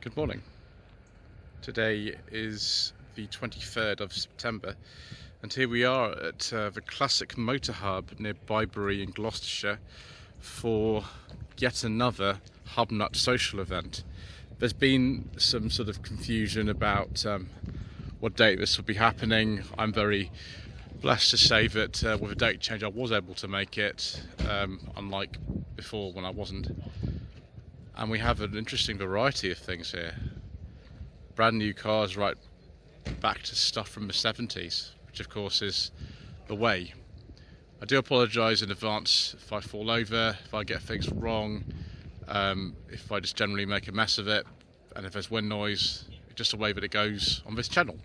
Good morning. Today is the 23rd of September and here we are at the Classic Motor Hub near Byberry in Gloucestershire for yet another HubNut social event. There's been some sort of confusion about what date this will be happening. I'm very blessed to say that with a date change I was able to make it, unlike before when I wasn't. And we have an interesting variety of things here. Brand new cars right back to stuff from the 70s, which of course is the way. I do apologise in advance if I fall over, if I get things wrong, if I just generally make a mess of it, and if there's wind noise, it's just the way that it goes on this channel.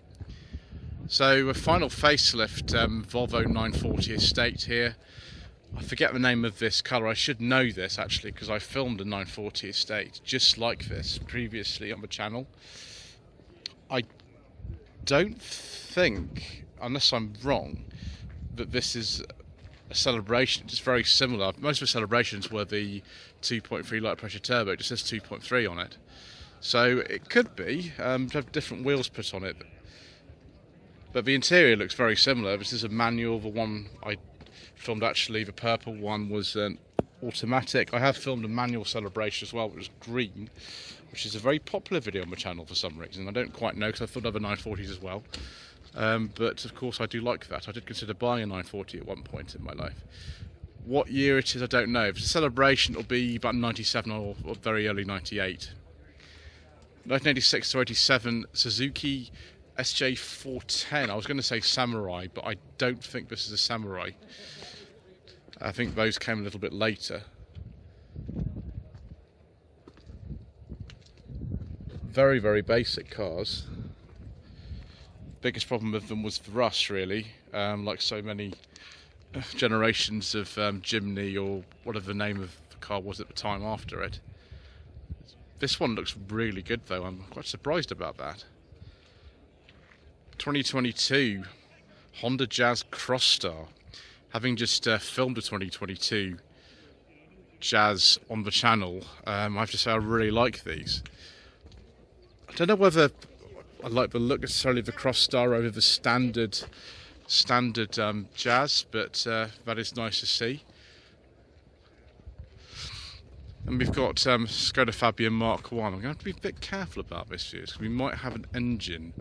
So a final facelift Volvo 940 Estate here. I forget the name of this colour. I should know this actually because I filmed a 940 Estate just like this previously on the channel. I don't think, unless I'm wrong, that this is a celebration. It's very similar. Most of the celebrations were the 2.3 light pressure turbo. It just says 2.3 on it. So it could be have different wheels put on it. But the interior looks very similar. This is a manual. The one I filmed, actually, the purple one, was an automatic. I have filmed a manual celebration as well, which was green, which is a very popular video on my channel for some reason. I don't quite know because I filmed other 940s as well. But of course I do like that. I did consider buying a 940 at one point in my life. What year it is I don't know. If it's a celebration it'll be about 97 or very early 98. 1986 to 87 Suzuki SJ410. I was going to say Samurai, but I don't think this is a Samurai. I think those came a little bit later. Very, very basic cars. Biggest problem with them was the rust, really. Like so many generations of Jimny or whatever the name of the car was at the time after it. This one looks really good though. I'm quite surprised about that. 2022 Honda Jazz Crossstar. Having just filmed a 2022 Jazz on the channel, I have to say I really like these. I don't know whether I like the look necessarily of the Crossstar over the standard Jazz, but that is nice to see. And we've got Skoda Fabia Mark 1. I'm going to have to be a bit careful about this because we might have an engine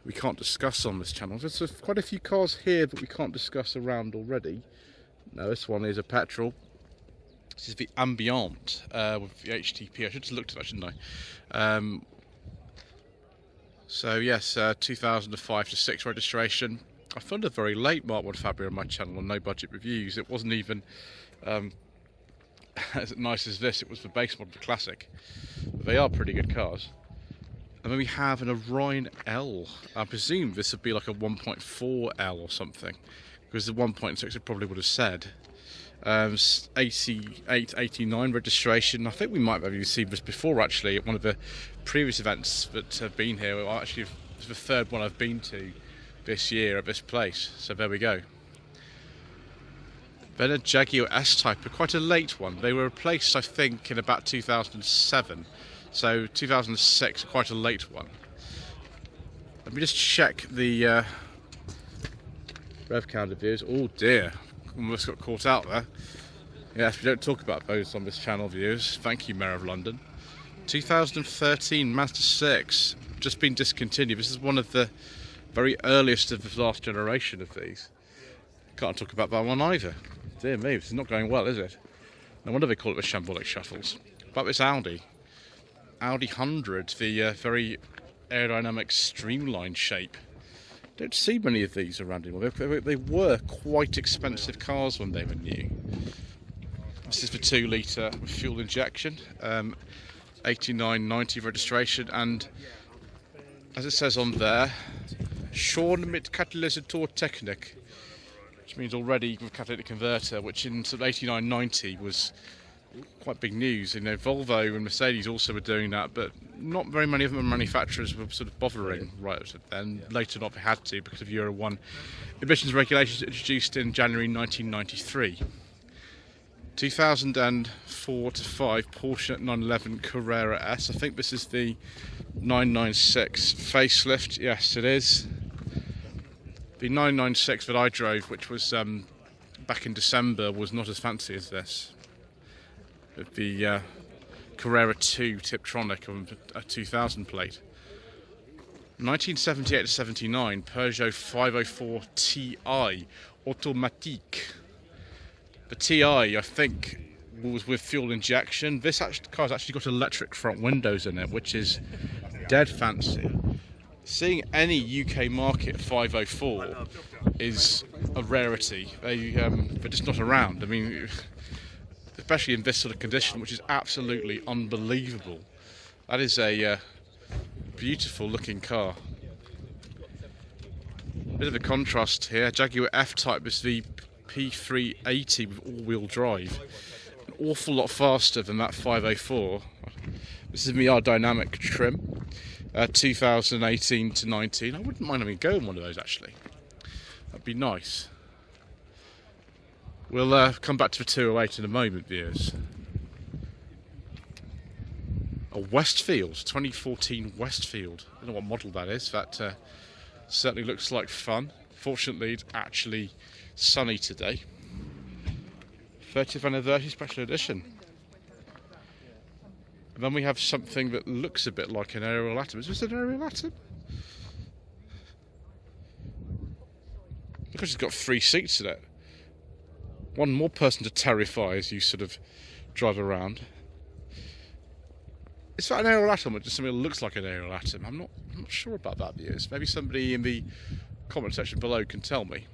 we can't discuss on this channel. There's quite a few cars here that we can't discuss around already. Now this one is a petrol. This is the Ambient with the HTP. I should have looked at that, shouldn't I? So yes, 2005 to 6 registration. I found a very late Mark 1 Fabia on my channel on No Budget Reviews. It wasn't even as nice as this. It was the base model, the Classic. But they are pretty good cars. And then we have an Orion L. I presume this would be like a 1.4 L or something, because the 1.6 it probably would have said. 88, 89 registration. I think we might have seen this before actually at one of the previous events that have been here. Well, actually, it's the third one I've been to this year at this place. So there we go. Then a Jaguar S-Type, quite a late one. They were replaced, I think, in about 2007. So 2006, quite a late one. Let me just check the rev counter views. Oh dear, almost got caught out there. Yes, we don't talk about those on this channel, viewers. Thank you, Mayor of London. 2013 Mazda 6, just been discontinued. This is one of the very earliest of the last generation of these. Can't talk about that one either. Dear me, this is not going well, is it? No wonder they call it the Shambolic shuttles. But this Audi 100, the very aerodynamic streamlined shape. Don't see many of these around anymore. They were quite expensive cars when they were new. This is the 2 litre with fuel injection, 8990 registration, and as it says on there, schon mit Katalysatortechnik, which means already with catalytic converter, which in sort of 8990 was quite big news. You know, Volvo and Mercedes also were doing that, but not very many of them manufacturers were sort of bothering right then. Later on they had to because of Euro 1 emissions regulations introduced in January 1993. 2004 to 5 Porsche 911 Carrera S. I think this is the 996 facelift. Yes, it is. The 996 that I drove, which was back in December, was not as fancy as this. The Carrera 2 Tiptronic on a 2000 plate. 1978 to 79 Peugeot 504 Ti Automatique. The Ti, I think, was with fuel injection. This car's actually got electric front windows in it, which is dead fancy. Seeing any UK market 504 is a rarity. They're just not around. I mean, especially in this sort of condition, which is absolutely unbelievable. That is a beautiful looking car. Bit of a contrast here. Jaguar F-Type is the P380 with all-wheel drive. An awful lot faster than that 504. This is the aerodynamic trim. 2018 to 19. I wouldn't mind having a go in one of those actually. That'd be nice. We'll come back to the 208 in a moment, viewers. A Westfield, 2014 Westfield. I don't know what model that is. That certainly looks like fun. Fortunately, it's actually sunny today. 30th anniversary special edition. And then we have something that looks a bit like an aerial atom. Is this an aerial atom? Because it's got 3 seats in it. One more person to terrify as you sort of drive around. Is that an aerial atom or just something that looks like an aerial atom? I'm not sure about that, viewers. Maybe somebody in the comment section below can tell me.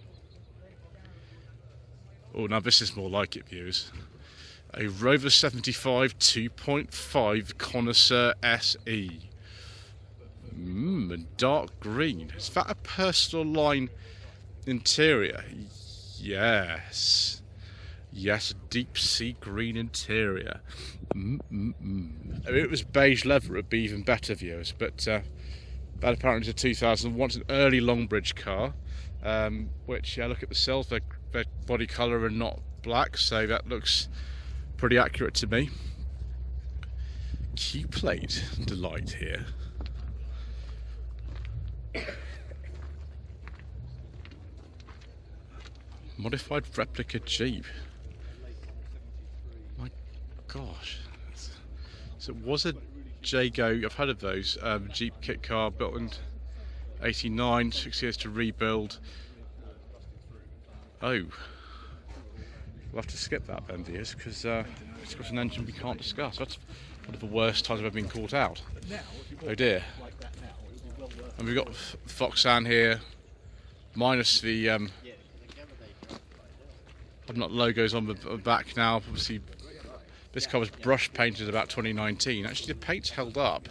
Oh, now this is more like it, viewers. A Rover 75 2.5 Connoisseur SE. And dark green. Is that a personal line interior? Yes. Yes, deep sea green interior. I mean, if it was beige leather, it'd be even better, viewers. But that apparently is a 2001. It's an early Longbridge car. Which, yeah, look at the cells. They're body colour and not black, so that looks pretty accurate to me. Q-plate delight here. Modified replica Jeep. My gosh. So it was a Jago, I've heard of those, Jeep kit car built in 89, 6 years to rebuild. Oh. We'll have to skip that then, viewers, because it's got an engine we can't discuss. That's one of the worst times I've ever been caught out. Oh dear. And we've got Foxan here, minus the HubNut logos on the back now. Obviously, this car was brush painted about 2019. Actually, the paint's held up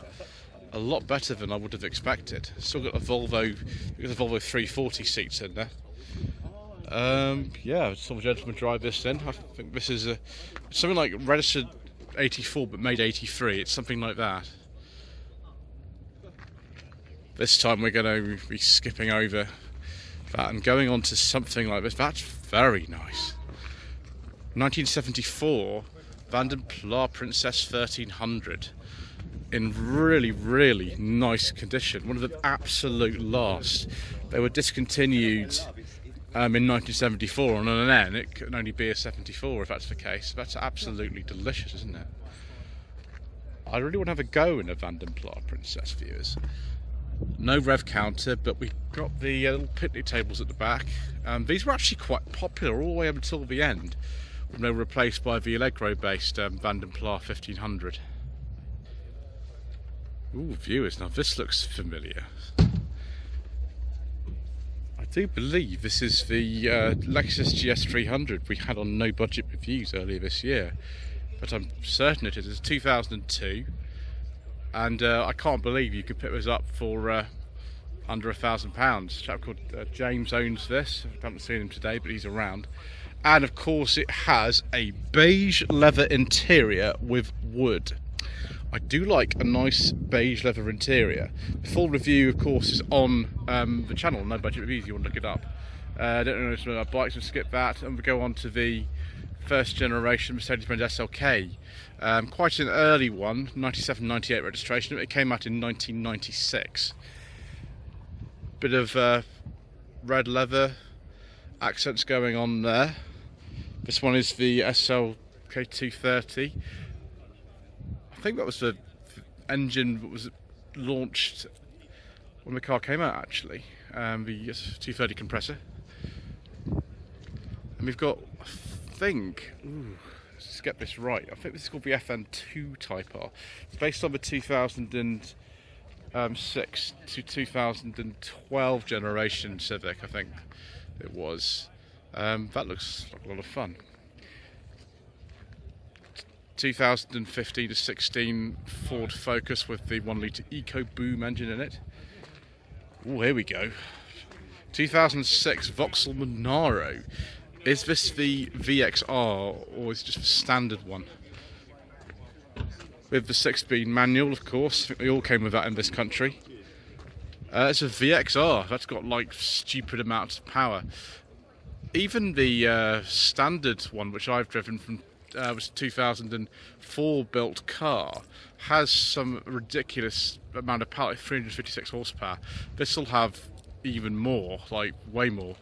a lot better than I would have expected. Still got a Volvo 340 seats in there. Yeah, some gentlemen drive this in. I think this is something like registered 84 but made 83. It's something like that. This time we're going to be skipping over that and going on to something like this. That's very nice. 1974 Vanden Plas Princess 1300 in really, really nice condition. One of the absolute last. They were discontinued in 1974, and on an N it can only be a 74 if that's the case. That's absolutely delicious, isn't it? I really want to have a go in a Vanden Plas Princess, viewers. No rev counter, but we've got the little picnic tables at the back. These were actually quite popular all the way up until the end, when they were replaced by the Allegro-based Vanden Plas 1500. Ooh, viewers, now this looks familiar. I do believe this is the Lexus GS300 we had on No Budget Reviews earlier this year, but I'm certain it is. It's 2002, and I can't believe you could pick this up for under £1,000. A chap called James owns this. I haven't seen him today, but he's around. And of course it has a beige leather interior with wood. I do like a nice beige leather interior. The full review, of course, is on the channel, No Budget Reviews, if you want to look it up. I don't know about bikes, we'll skip that, and we'll go on to the first generation Mercedes-Benz SLK. Quite an early one, 97-98 registration. It came out in 1996. Bit of red leather accents going on there. This one is the SLK 230. I think that was the engine that was launched when the car came out, actually. The 230 compressor. And we've got, I think, let's get this right, I think this is called the FN2 Type R. It's based on the 2006 to 2012 generation Civic, I think it was. That looks like a lot of fun. 2015 to 16 Ford Focus with the 1 litre EcoBoom engine in it. Oh, here we go. 2006 Vauxhall Monaro. Is this the VXR or is it just the standard one? With the 6-speed manual, of course. I think we all came with that in this country. It's a VXR. That's got like stupid amounts of power. Even the standard one, which I've driven from, was a 2004 built car, has some ridiculous amount of power, like 356 horsepower. This will have even more, like way more.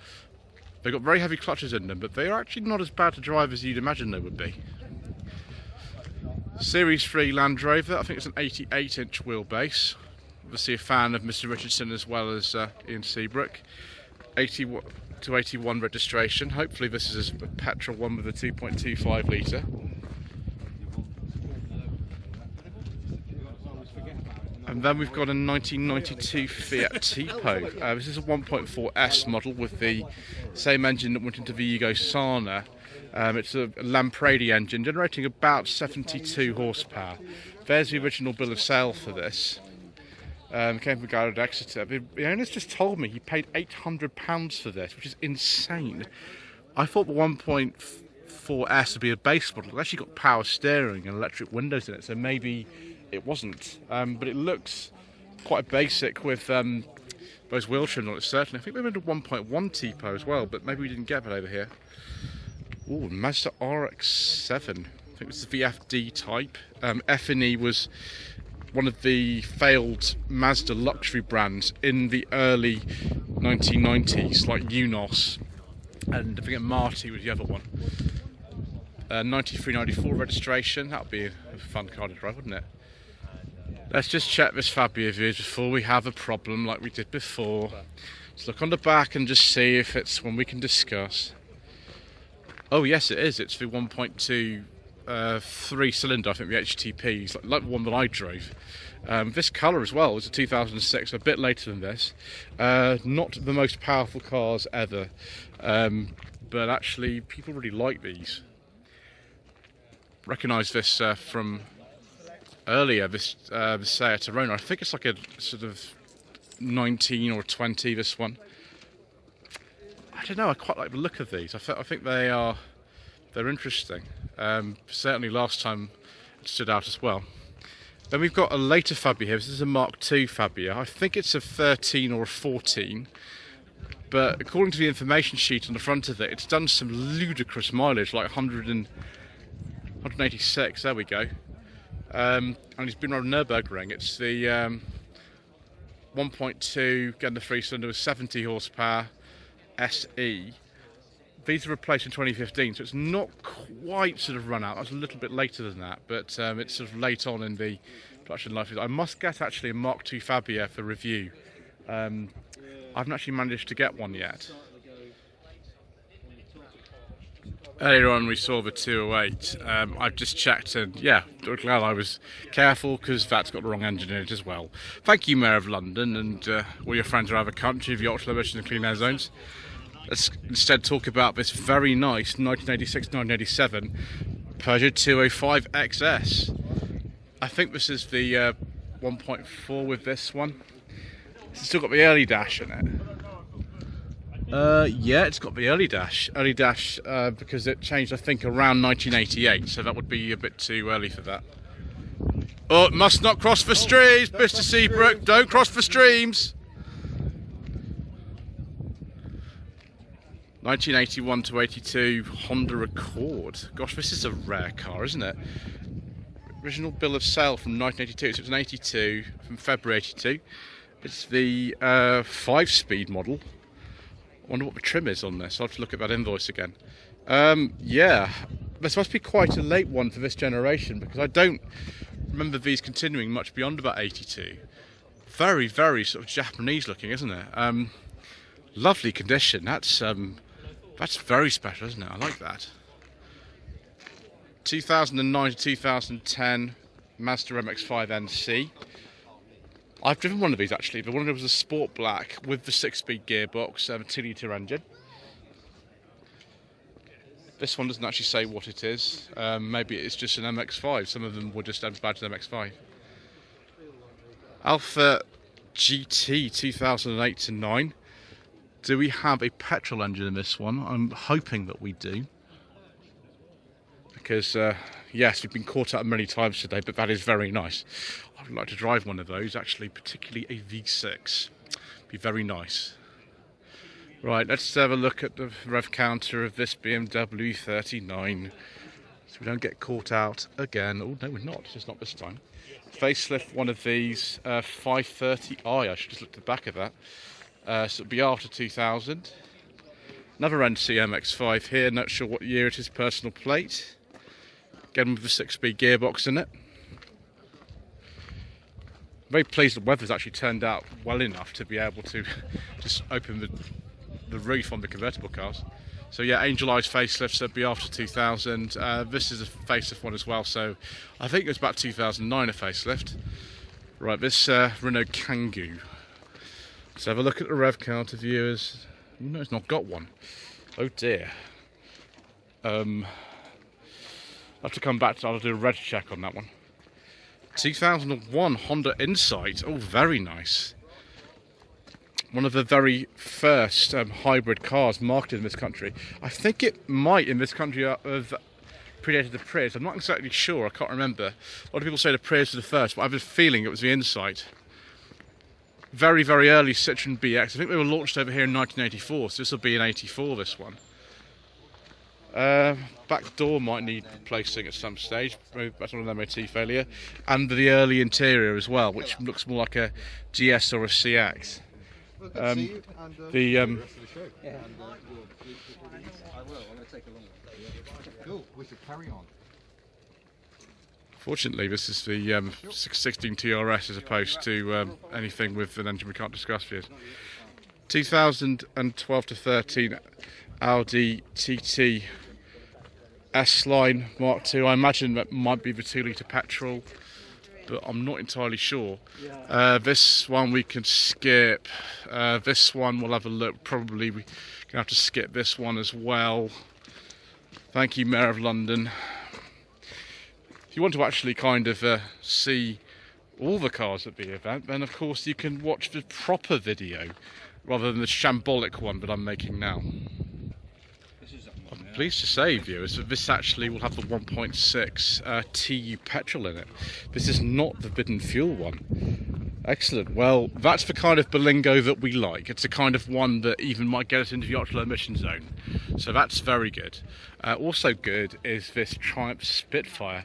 They've got very heavy clutches in them, but they are actually not as bad to drive as you'd imagine they would be. Series 3 Land Rover, I think it's an 88-inch wheelbase. Obviously a fan of Mr. Richardson as well as Ian Seabrook. 80 to 81 registration. Hopefully this is a petrol one with a 2.25 litre. And then we've got a 1992 Fiat Tipo. This is a 1.4S model with the same engine that went into the Yugo Sana. It's a Lampredi engine, generating about 72 horsepower. There's the original bill of sale for this. Came from a guy at Exeter. The owner's just told me he paid £800 for this, which is insane. I thought the 1.4S would be a base model. It's actually got power steering and electric windows in it, so maybe it wasn't. But it looks quite basic with those wheel trim on it, certainly. I think we went to 1.1 Tipo as well, but maybe we didn't get that over here. Ooh, Mazda RX-7. I think it's the VFD type. F&E was one of the failed Mazda luxury brands in the early 1990s, like Unos, and I think Marti was the other one. 93-94 registration. That would be a fun car to drive, wouldn't it? Let's just check this Fabia of yours before we have a problem like we did before. Let's look on the back and just see if it's one we can discuss. Oh yes, it is. It's the 1.2 3-cylinder, I think the HTP, like the one that I drove. This colour as well is a 2006, a bit later than this. Not the most powerful cars ever, but actually people really like these. Recognise this from earlier, this Seat Arona. I think it's like a sort of 19 or 20, this one. I don't know, I quite like the look of these. I think they're interesting. Certainly last time it stood out as well. Then we've got a later Fabia here. This is a Mark II Fabia. I think it's a 13 or a 14. But according to the information sheet on the front of it, it's done some ludicrous mileage, like 186. There we go. And it's been around Nürburgring. It's the 1.2, getting the 3-cylinder with 70 horsepower. SE. These were replaced in 2015, so it's not quite sort of run out. That's a little bit later than that, but it's sort of late on in the production life. I must get actually a Mark II Fabia for review. I haven't actually managed to get one yet. Earlier on we saw the 208. I've just checked and yeah, I'm glad I was careful because that's got the wrong engine in it as well. Thank you, Mayor of London, and all your friends around the country of the ultra emission and clean air zones. Let's instead talk about this very nice 1986-1987 Peugeot 205 XS. I think this is the 1.4 with this one. It's still got the early dash in it. Yeah, it's got the early dash. Early dash because it changed, I think, around 1988, so that would be a bit too early for that. Oh, it must not cross the streams, Mr. Seabrook. Don't cross the streams. 1981 to 82 Honda Accord. Gosh, this is a rare car, isn't it? Original bill of sale from 1982, so it's an 82 from February 82. It's the 5-speed model. I wonder what the trim is on this. I'll have to look at that invoice again. Yeah, this must be quite a late one for this generation, because I don't remember these continuing much beyond about 82. Very, very sort of Japanese looking, isn't it? Lovely condition. That's very special, isn't it? I like that. 2009 to 2010 Mazda MX-5 NC. I've driven one of these actually, but one of them was a Sport Black with the 6-speed gearbox, a 2-litre engine. This one doesn't actually say what it is. Maybe it's just an MX-5. Some of them were just badged MX-5. Alpha GT 2008 to 9. Do we have a petrol engine in this one? I'm hoping that we do. Because, yes, we've been caught out many times today, but that is very nice. I would like to drive one of those, actually, particularly a V6. Be very nice. Right, let's have a look at the rev counter of this BMW 39. So we don't get caught out again. Oh, no, we're not. Just not this time. Facelift one of these, 530i. I should just look at the back of that. So it'll be after 2000. Another NC MX-5 here. Not sure what year it is. Personal plate. Again with the 6-speed gearbox in it. Very pleased the weather's actually turned out well enough to be able to just open the roof on the convertible cars. So yeah, Angel Eyes facelift, so it'll be after 2000. This is a facelift one as well, so I think it was about 2009 a facelift. Right, this Renault Kangoo. Let's have a look at the rev counter, viewers. Oh, no, it's not got one. Oh dear. I'll have to come back to, I'll do a reg check on that one. 2001 Honda Insight. Oh, very nice. One of the very first hybrid cars marketed in this country. I think it might, in this country, have predated the Prius. I'm not exactly sure, I can't remember. A lot of people say the Prius was the first, but I have a feeling it was the Insight. Very, very early Citroen BX. I think they were launched over here in 1984, so this will be in 84, this one. Back door might need replacing at some stage. Maybe that's on an MOT failure. And the early interior as well, which looks more like a GS or a CX. Fortunately, this is the 16 TRS as opposed to anything with an engine we can't discuss here. 2012 to 13 Audi TT S-Line Mark II. I imagine that might be the 2-litre petrol, but I'm not entirely sure. This one we can skip. This one we'll have a look. Probably we're going to have to skip this one as well. Thank you, Mayor of London. If you want to actually kind of see all the cars at the event, then of course you can watch the proper video rather than the shambolic one that I'm making now. I'm pleased to say, viewers, that this actually will have the 1.6 TU petrol in it. This is not the bidden fuel one. Excellent. Well, that's the kind of Berlingo that we like. It's the kind of one that even might get us into the ultra emission zone. So that's very good. Also good is this Triumph Spitfire.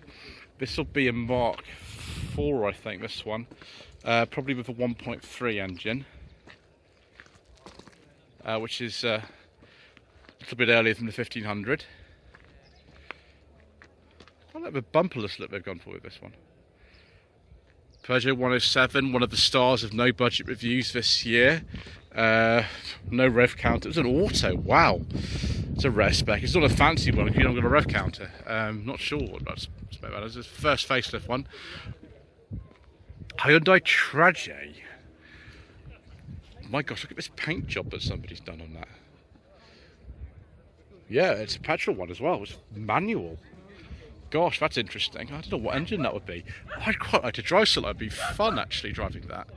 This will be a Mark IV, I think, this one. Probably with a 1.3 engine. Which is a little bit earlier than the 1500. I like the bumperless look they've gone for with this one. Peugeot 107, one of the stars of No Budget Reviews this year. No rev counter. It's an auto. Wow. It's a rare spec. It's not a fancy one if you don't got a rev counter. Not sure what that's about. It's the first facelift one. Hyundai Trajet. My gosh, look at this paint job that somebody's done on that. Yeah, it's a petrol one as well. It's manual. Gosh, that's interesting. I don't know what engine that would be. I'd quite like to drive something. That'd be fun, actually, driving that.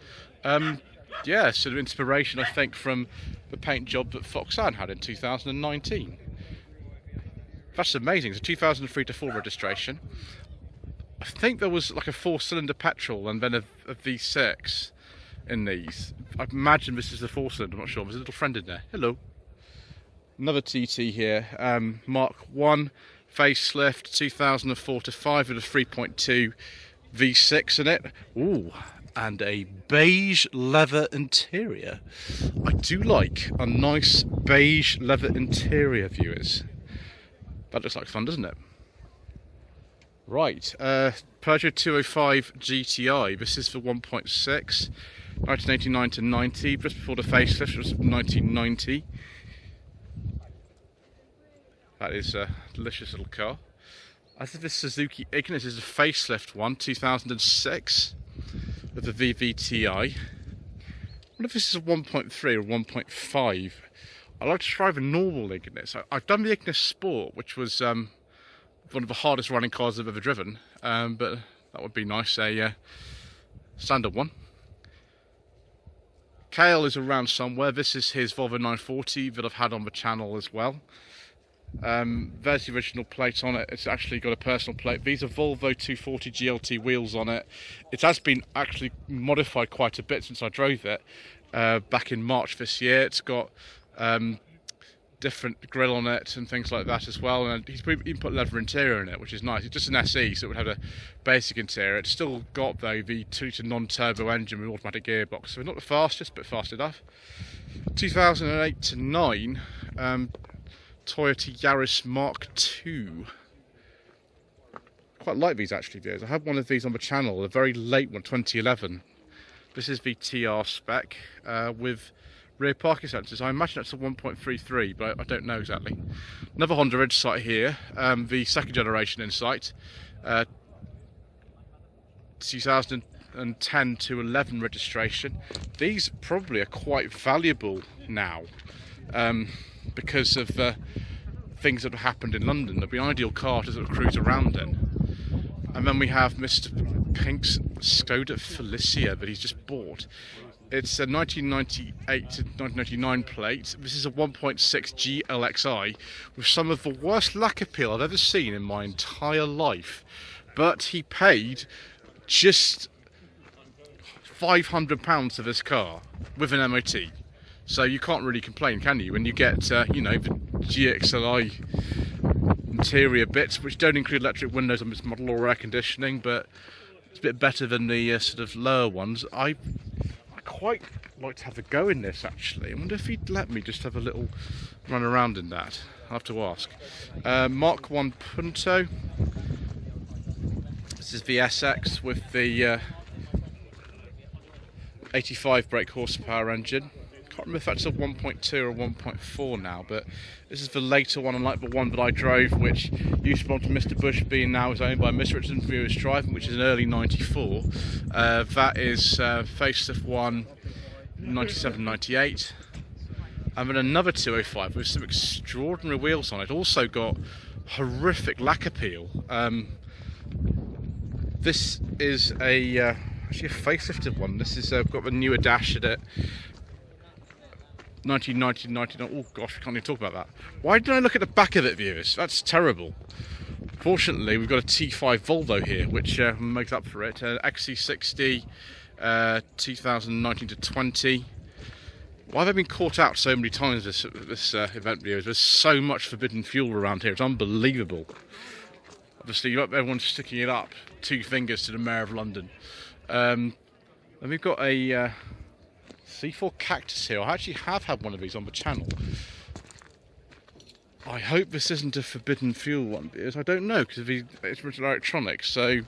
Yeah, sort of inspiration, I think, from the paint job that Foxanne had in 2019. That's amazing. It's a 2003 to 4 registration. I think there was like a 4-cylinder petrol and then a V6 in these. I imagine this is the 4-cylinder, I'm not sure. There's a little friend in there. Hello. Another TT here, Mark 1 facelift, 2004 to 5 with a 3.2 V6 in it. Ooh, and a beige leather interior. I do like a nice beige leather interior, viewers. That looks like fun, doesn't it? Right, Peugeot 205 GTI. This is for 1.6, 1989 to 90, just before the facelift was 1990. That is a delicious little car. I think this Suzuki Ignis is a facelift one, 2006, with the VVTi. I wonder if this is a 1.3 or 1.5. I like to drive a normal Ignis. I've done the Ignis Sport, which was one of the hardest running cars I've ever driven, but that would be nice, a standard one. Kale is around somewhere. This is his Volvo 940 that I've had on the channel as well. There's the original plate on it. It's actually got a personal plate. These are Volvo 240 GLT wheels on it. It has been actually modified quite a bit since I drove it back in March this year. It's got different grille on it and things like that as well, and he's even put leather interior in it, which is nice. It's just an SE, so it would have a basic interior. It's still got though the 2-litre non-turbo engine with automatic gearbox, so not the fastest but fast enough. 2008 to 9 Toyota Yaris Mark II. Quite like these actually, viewers. I had one of these on the channel, a very late one, 2011. This is the TR spec with rear parking sensors. I imagine that's a 1.33, but I don't know exactly. Another Honda Insight here, the second generation Insight, 2010 to 11 registration. These probably are quite valuable now because of things that have happened in London. They'd be an ideal car to sort of cruise around in. And then we have Mr. Pink's Skoda Felicia that he's just bought. It's a 1998 to 1999 plate. This is a 1.6 GLXI with some of the worst lack appeal I've ever seen in my entire life. But he paid just £500 for this car with an MOT. So you can't really complain, can you? When you get, you know, the GXLI interior bits, which don't include electric windows on this model or air conditioning, but it's a bit better than the sort of lower ones. I quite like to have a go in this actually. I wonder if he'd let me just have a little run around in that. I'll have to ask. Mark 1 Punto. This is the SX with the 85 brake horsepower engine. Can't remember if that's a 1.2 or 1.4 now, but this is the later one, unlike the one that I drove, which used to belong to Mr. Bush, being now is owned by Miss Richardson Viewers Driving, which is an early 94. That is facelift one, 97, 98. And then another 205 with some extraordinary wheels on it. Also got horrific lack appeal. This is a actually a facelifted one. This is got the newer dash in it. 1990, 99. Oh gosh, we can't even talk about that. Why did I look at the back of it, viewers? That's terrible. Fortunately, we've got a T5 Volvo here, which makes up for it. XC60, 2019 to 20. Why have I been caught out so many times this event, viewers? There's so much forbidden fuel around here. It's unbelievable. Obviously, everyone's sticking it up 2 fingers to the Mayor of London. And we've got a C4 Cactus here. I actually have had one of these on the channel. I hope this isn't a forbidden fuel one, because I don't know, because it's electronics. So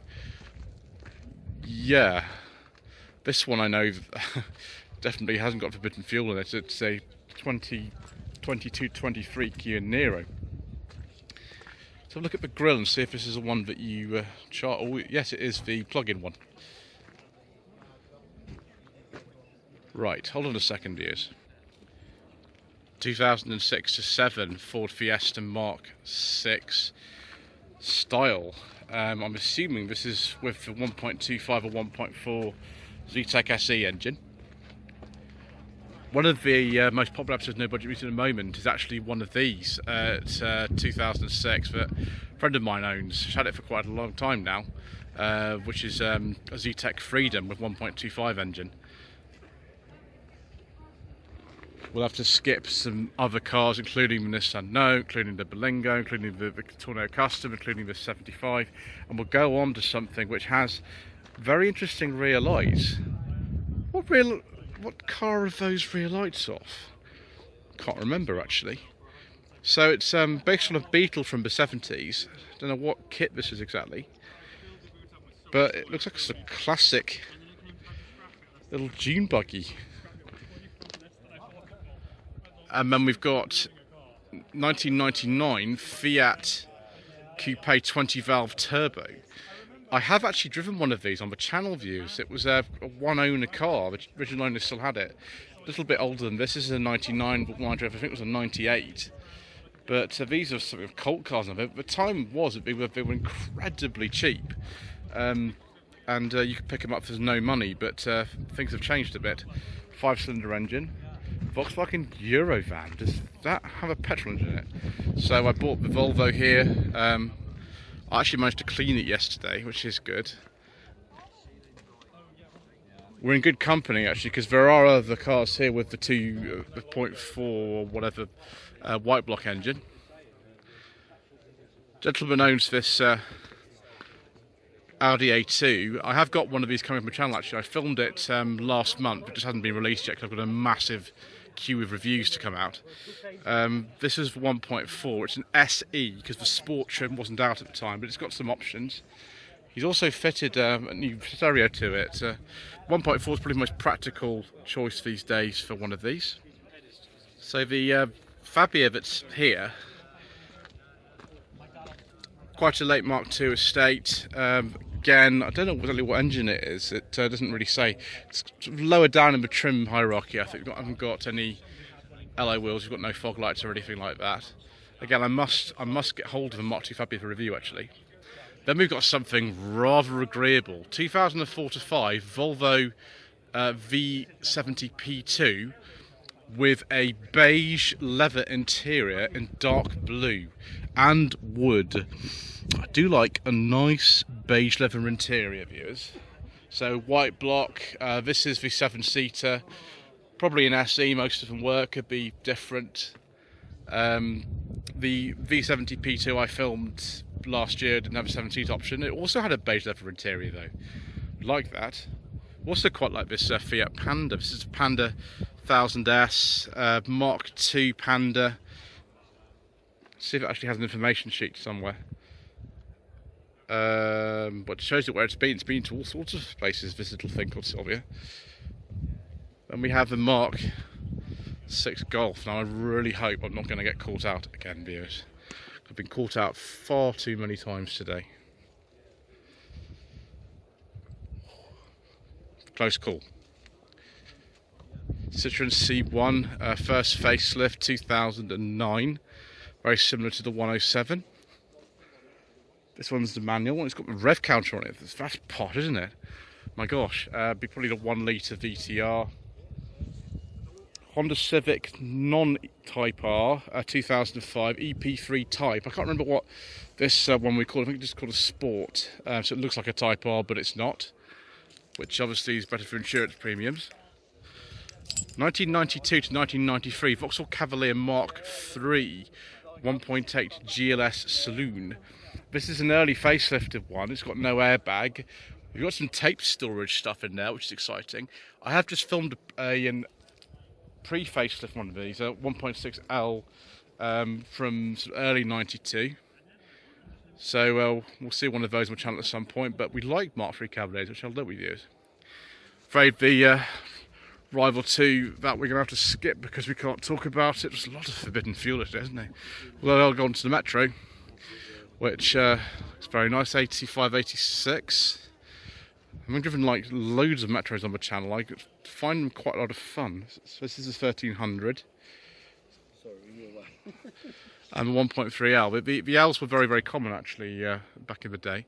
yeah, this one I know definitely hasn't got forbidden fuel in it. It's a 22-23 Kia Niro. So look at the grille and see if this is the one that you chart. Oh yes, it is the plug-in one. Right, hold on a second, viewers. 2006 to 7 Ford Fiesta Mark 6 style. I'm assuming this is with the 1.25 or 1.4 ZTEC SE engine. One of the most popular episodes of No Budget Reviews at the moment is actually one of these. It's 2006 that a friend of mine owns. She's had it for quite a long time now, which is a ZTEC Freedom with 1.25 engine. we'll have to skip some other cars, including the Nissan Note, including the Berlingo, including the Tornado Custom, including the 75, and we'll go on to something which has very interesting rear lights. What car are those rear lights off? Can't remember actually. So it's based on a Beetle from the 70s. Don't know what kit this is exactly, but it looks like it's a classic little dune buggy. And then we've got 1999 Fiat Coupe 20 valve turbo. I have actually driven one of these on the channel views. It was a one owner car, the original owner still had it. A little bit older than this. This is a 99, but one I drove, I think it was a 98. But these are sort of cult cars. The time was they were incredibly cheap. And you could pick them up for no money, but things have changed a bit. 5-cylinder engine. Volkswagen Eurovan. Does that have a petrol engine in it? So I bought the Volvo here. I actually managed to clean it yesterday, which is good. We're in good company actually, because there are other cars here with the 2.4 or whatever white block engine. Gentleman owns this Audi A2. I have got one of these coming up my channel actually. I filmed it last month, but it just hasn't been released yet because I've got a massive queue of reviews to come out. This is 1.4. It's an SE because the sport trim wasn't out at the time, but it's got some options. He's also fitted a new stereo to it. 1.4 is probably the most practical choice these days for one of these. So the Fabia that's here, quite a late Mark II estate. Again, I don't know exactly what engine it is. It doesn't really say. It's sort of lower down in the trim hierarchy. I think I haven't got any alloy wheels. We've got no fog lights or anything like that. Again, I must get hold of a Mark II Fabia for review actually. Then we've got something rather agreeable. 2004 to 5 Volvo V70 P2 with a beige leather interior in dark blue and wood. I do like a nice beige leather interior, viewers. So white block. This is the 7-seater, probably an SE. Most of them work. Could be different. The V70 P2 I filmed last year didn't have a 7-seat option. It also had a beige leather interior though. Like that. Also quite like this Fiat Panda. This is a Panda 1000S Mark II Panda. Let's see if it actually has an information sheet somewhere. But it shows it where it's been. It's been to all sorts of places, this little thing called Sylvia. And we have the Mark 6 Golf. Now I really hope I'm not going to get caught out again, viewers. I've been caught out far too many times today. Close call. Citroen C1, first facelift 2009. Very similar to the 107. This one's the manual one. It's got the rev counter on it. That's pot, isn't it? My gosh. Be probably the 1 litre VTR. Honda Civic non-Type R, 2005 EP3 Type. I can't remember what this one we call it. I think it's just called a Sport. So it looks like a Type R, but it's not. Which obviously is better for insurance premiums. 1992 to 1993 Vauxhall Cavalier Mark III 1.8 GLS Saloon. This is an early facelifted one. It's got no airbag. We've got some tape storage stuff in there, which is exciting. I have just filmed a pre-facelift one of these, a 1.6L from sort of early 92. So we'll see one of those on my channel at some point. But we like Mark III Cavaliers, which I'll do with you. Afraid the Rival 2 that we're going to have to skip because we can't talk about it. There's a lot of forbidden fuel in it, isn't there? Well, I'll go on to the Metro, which is very nice, 85, 86. I've driven like loads of Metros on the channel. I find them quite a lot of fun. So this is a 1300. Sorry, and the 1.3L. The L's were very, very common actually back in the day.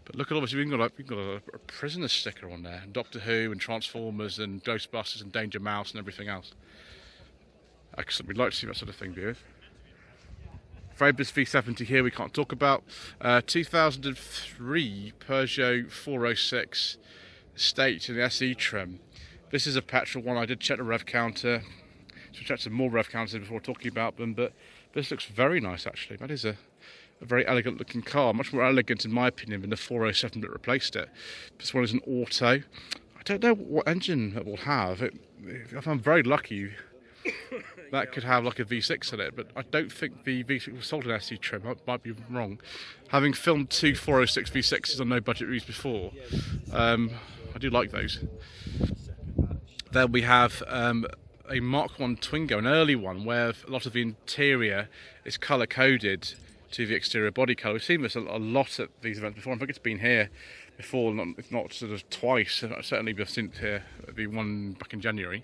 But look at all this. We've got a prisoner sticker on there. Doctor Who and Transformers and Ghostbusters and Danger Mouse and everything else. Excellent. We'd like to see that sort of thing, viewers. Frabus V70 here we can't talk about. 2003 Peugeot 406 Estate in the SE trim. This is a petrol one. I did check the rev counter. So check some more rev counters before talking about them, but this looks very nice actually. That is a very elegant looking car, much more elegant in my opinion than the 407 that replaced it. This one is an auto. I don't know what engine it will have. If I'm very lucky, that could have like a V6 in it, but I don't think the V6 was sold in SC trim. I might be wrong. Having filmed two 406 V6s on no budget reviews before, I do like those. Then we have a Mark 1 Twingo, an early one, where a lot of the interior is colour coded to the exterior body colour. We've seen this a lot at these events before. I think it's been here before, if not sort of twice. Certainly we've seen it here, the one back in January.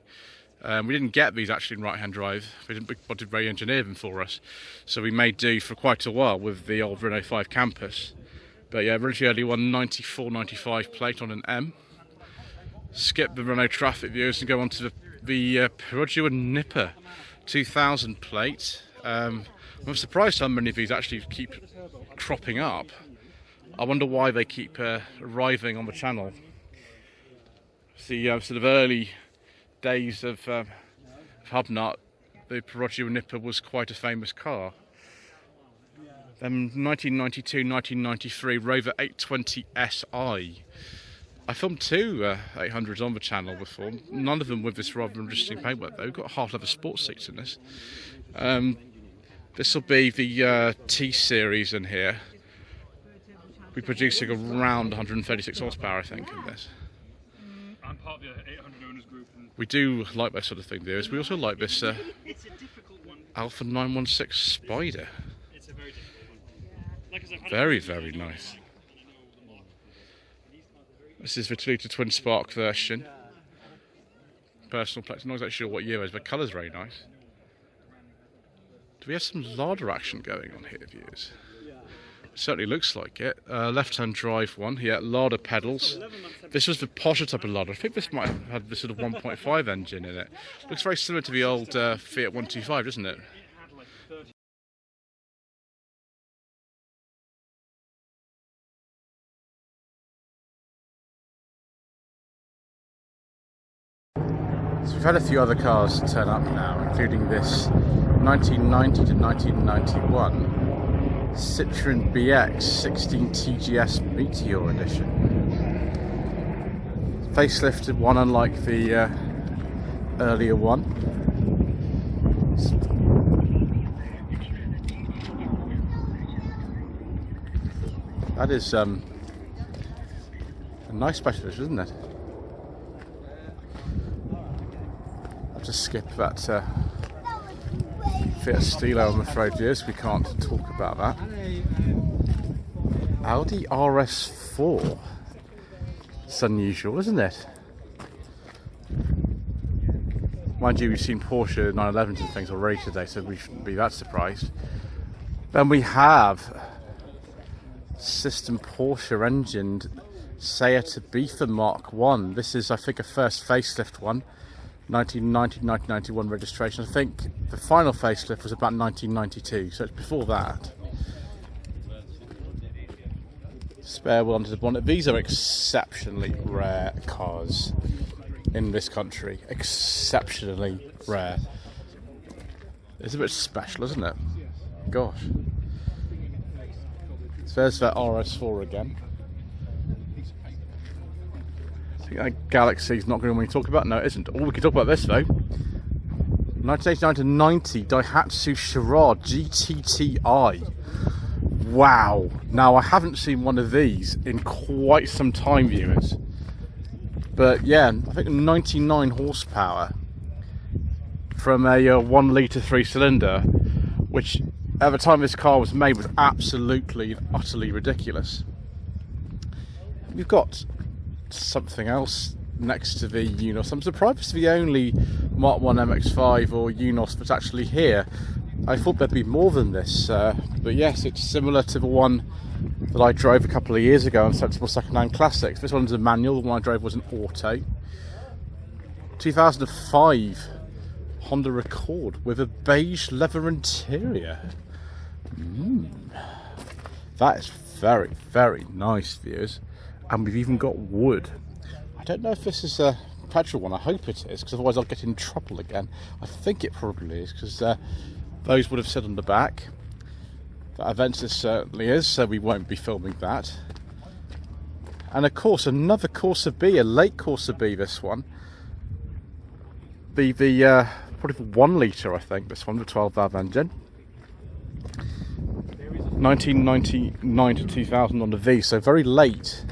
We didn't get these actually in right-hand drive. We didn't very engineer them for us, so we made do for quite a while with the old Renault 5 Campus. But yeah, really early one, 94-95 plate on an M. Skip the Renault traffic views and go on to the Perugia Nipper 2000 plate. I'm surprised how many of these actually keep cropping up. I wonder why they keep arriving on the channel. It's the sort of early days of HubNut. The Perugia Nipper was quite a famous car. Then 1992-1993 Rover 820 SI. I filmed two 800s on the channel before, none of them with this rather interesting paintwork though. We've got half leather sports seats in this. This will be the T series in here. We're producing around 136 horsepower I think in this. I'm part of the 800 owners group. And we do like that sort of thing there. We also like this Alpha 916 Spider. It's a very difficult one. Very, very nice. This is the Toyota Twin Spark version. Personal plex. I'm not exactly sure what year it is, but the colour's very nice. Do we have some larder action going on here, viewers? It certainly looks like it. Left-hand drive one. Yeah, larder pedals. This was the posher type of larder. I think this might have had the sort of 1.5 engine in it. Looks very similar to the old Fiat 125, doesn't it? So we've had a few other cars turn up now, including this 1990 to 1991 Citroen BX 16 TGS Meteor Edition. Facelifted one, unlike the earlier one. That is a nice special edition, isn't it? I'll just skip that Fiat Stilo, I'm afraid, yes, we can't talk about that. Audi RS4. It's unusual, isn't it? Mind you, we've seen Porsche 911s and things already today, so we shouldn't be that surprised. Then we have system Porsche engined Seat Ibiza Mark 1. This is, I think, a first facelift one. 1990-1991 registration. I think the final facelift was about 1992, so it's before that. Spare wheel under the bonnet. These are exceptionally rare cars in this country. Exceptionally rare. It's a bit special, isn't it? Gosh. So there's that RS4 again. I think that Galaxy's not going to want to talk about. No, it isn't. Oh, we can talk about this though. 1989 to 90 Daihatsu Charade GTTI. Wow. Now, I haven't seen one of these in quite some time, viewers. But yeah, I think 99 horsepower from a 1 litre 3-cylinder, which at the time this car was made was absolutely and utterly ridiculous. We've got something else next to the Unos. I'm surprised it's the only Mark 1 MX-5 or Unos that's actually here. I thought there'd be more than this, but yes, it's similar to the one that I drove a couple of years ago on Sensible Secondhand Classics. This one's a manual, the one I drove was an auto. 2005 Honda Accord with a beige leather interior. That is very, very nice, viewers. And we've even got wood. I don't know if this is petrol one. I hope it is, because otherwise I'll get in trouble again. I think it probably is, because those would have said on the back that Aventus certainly is, so we won't be filming that. And of course, another Corsa B, a late Corsa B, this one. The probably 1 litre, I think, this one, the 12 valve engine. 1999 to 2000 on the V, so very late.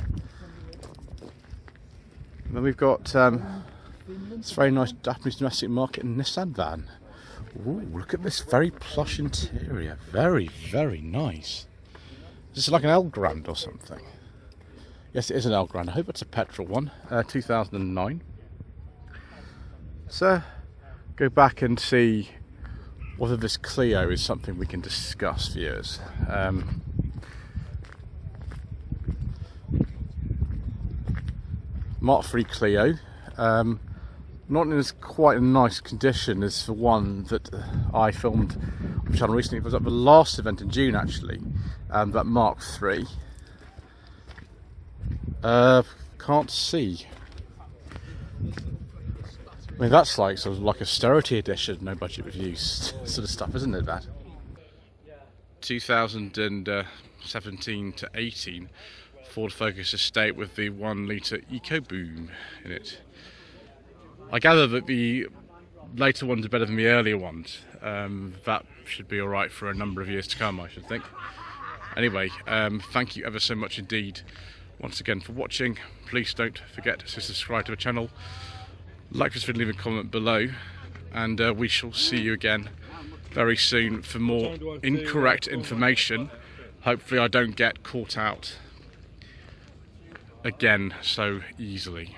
And then we've got this very nice Japanese domestic market Nissan van. Ooh, look at this very plush interior. Very, very nice. This is like an Elgrand or something. Yes, it is an Elgrand. I hope it's a petrol one. 2009. So, go back and see whether this Clio is something we can discuss, viewers. Mark III Clio. Not in as quite a nice condition as the one that I filmed on the channel recently. It was at the last event in June, actually. That Mark III. Can't see. I mean, that's like sort of like austerity edition, no budget reviews sort of stuff, isn't it? That 2017 to 18 Ford Focus Estate with the 1 litre EcoBoom in it. I gather that the later ones are better than the earlier ones. That should be alright for a number of years to come, I should think. Anyway, thank you ever so much indeed once again for watching. Please don't forget to subscribe to the channel, like this video, leave a comment below, and we shall see you again very soon for more incorrect information. Hopefully I don't get caught out again so easily.